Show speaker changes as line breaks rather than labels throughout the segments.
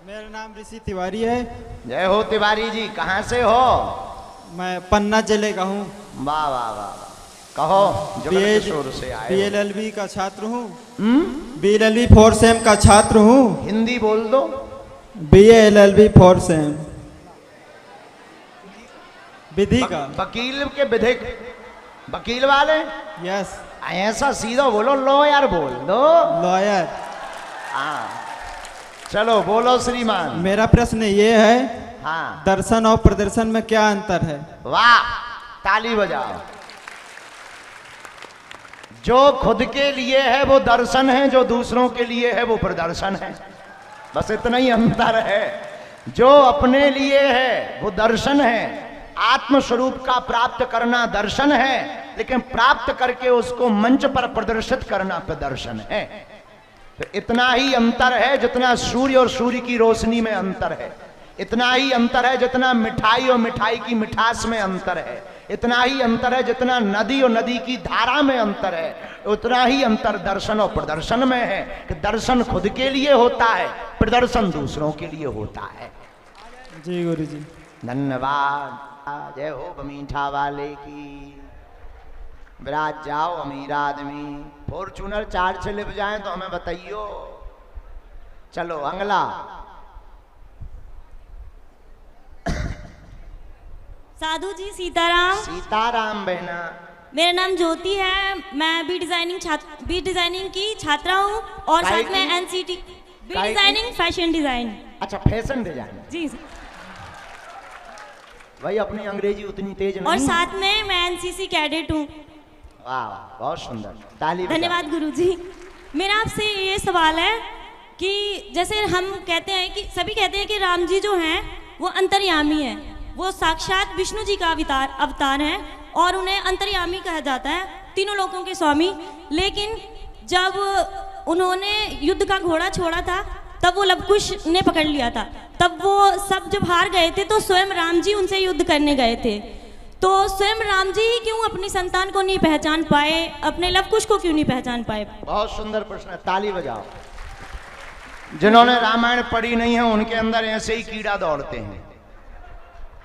मेरा नाम ऋषि तिवारी है।
जय हो तिवारी जी, कहाँ से हो?
मैं पन्ना जिले का हूँ।
वाह वाह वाह वाह, कहो जगत किशोर से आए हो।
BLLB का छात्र हूँ। BLLB 4 सेम का छात्र हूँ।
हिंदी बोल दो।
BLLB 4 सेम विधि का।
वकील के विधिक, वकील वाले।
यस।
ऐसा सीधा बोलो, लॉयर बोल दो।
लॉयर।
हाँ चलो बोलो श्रीमान।
मेरा प्रश्न ये है,
हाँ
दर्शन और प्रदर्शन में क्या अंतर है?
वाह, ताली बजाओ। जो खुद के लिए है वो दर्शन है, जो दूसरों के लिए है वो प्रदर्शन है। बस इतना ही अंतर है। जो अपने लिए है वो दर्शन है, आत्म स्वरूप का प्राप्त करना दर्शन है, लेकिन प्राप्त करके उसको मंच पर प्रदर्शित करना प्रदर्शन है। तो इतना ही अंतर है जितना सूर्य और सूर्य की रोशनी में अंतर है, इतना ही अंतर है जितना मिठाई और मिठाई की मिठास में अंतर है, इतना ही अंतर है जितना नदी और नदी की धारा में अंतर है, उतना ही अंतर दर्शन और प्रदर्शन में है कि दर्शन खुद के लिए होता है, प्रदर्शन दूसरों के लिए होता है।
जी गुरु जी,
धन्यवाद। जय हो मीठा वाले की। विराज जाओ अमीर आदमी। फॉर्चूनर 4 से लिप जाए तो हमें बताइयो। चलो अगला।
साधु जी सीताराम।
सीताराम बहना।
मेरा नाम ज्योति है। मैं बी डिजाइनिंग की छात्रा हूँ और साथ में NCT B designing fashion design.
अच्छा, फैशन डिजाइन।
जी
भाई अपनी अंग्रेजी उतनी तेज नहीं।
और साथ में मैं एनसीसी कैडेट हूँ।
वाह, बहुत सुंदर, ताली बजाओ।
धन्यवाद गुरुजी। मेरा आपसे ये सवाल है कि जैसे हम कहते हैं कि सभी कहते हैं कि राम जी जो हैं वो अंतर्यामी हैं, वो साक्षात विष्णु जी का अवतार हैं और उन्हें अंतर्यामी कहा जाता है, तीनों लोकों के स्वामी। लेकिन जब उन्होंने युद्ध का घोड़ा छोड़ा था तब वो लवकुश ने पकड़ लिया था, तब वो सब जब हार गए थे तो स्वयं राम जी उनसे युद्ध करने गए थे। तो स्वयं राम जी ही क्यों अपनी संतान को नहीं पहचान पाए, अपने लवकुश को क्यों नहीं पहचान पाए? बहुत
सुंदर प्रश्न है, ताली बजाओ। जिन्होंने रामायण पढ़ी नहीं है उनके अंदर ऐसे ही कीड़ा दौड़ते हैं।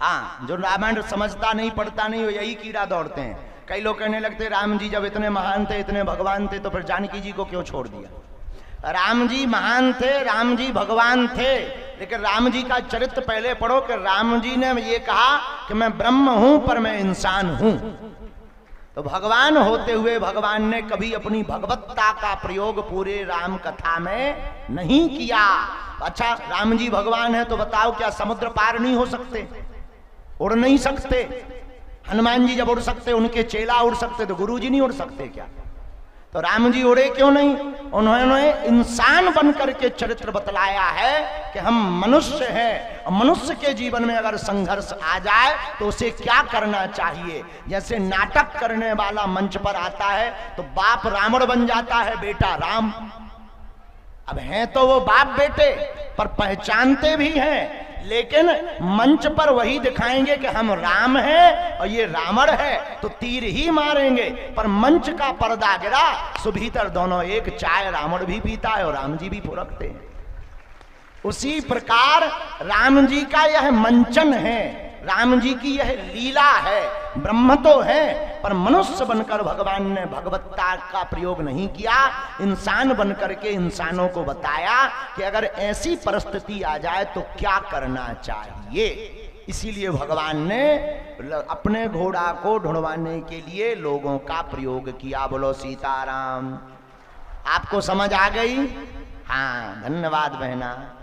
हाँ, जो रामायण समझता नहीं, पढ़ता नहीं, वो यही कीड़ा दौड़ते हैं। कई लोग कहने लगते राम जी जब इतने महान थे, इतने भगवान थे, तो फिर जानकी जी को क्यों छोड़ दिया? राम जी महान थे, राम जी भगवान थे, लेकिन राम जी का चरित्र पहले पढ़ो कि राम जी ने ये कहा कि मैं ब्रह्म हूं पर मैं इंसान हूं। तो भगवान होते हुए भगवान ने कभी अपनी भगवत्ता का प्रयोग पूरे राम कथा में नहीं किया। अच्छा, राम जी भगवान है तो बताओ क्या समुद्र पार नहीं हो सकते? उड़ नहीं सकते? हनुमान जी जब उड़ सकते, उनके चेला उड़ सकते, तो गुरु जी नहीं उड़ सकते क्या? तो राम जी उड़े क्यों नहीं? उन्होंने इंसान बनकर के चरित्र बतलाया है कि हम मनुष्य हैं और मनुष्य के जीवन में अगर संघर्ष आ जाए तो उसे क्या करना चाहिए। जैसे नाटक करने वाला मंच पर आता है तो बाप रावण बन जाता है, बेटा राम। अब हैं तो वो बाप बेटे, पर पहचानते भी हैं, लेकिन मंच पर वही दिखाएंगे कि हम राम हैं और ये रावण है, तो तीर ही मारेंगे। पर मंच का पर्दा गिरा सो भीतर दोनों एक, चाय रावण भी पीता है और राम जी भी फुरकते हैं। उसी प्रकार राम जी का यह मंचन है, राम जी की यह लीला है। ब्रह्म तो है पर मनुष्य बनकर भगवान ने भगवत्ता का प्रयोग नहीं किया, इंसान बनकर के इंसानों को बताया कि अगर ऐसी परिस्थिति आ जाए तो क्या करना चाहिए। इसीलिए भगवान ने अपने घोड़ा को ढूंढवाने के लिए लोगों का प्रयोग किया। बोलो सीताराम। आपको समझ आ गई? हाँ, धन्यवाद बहना।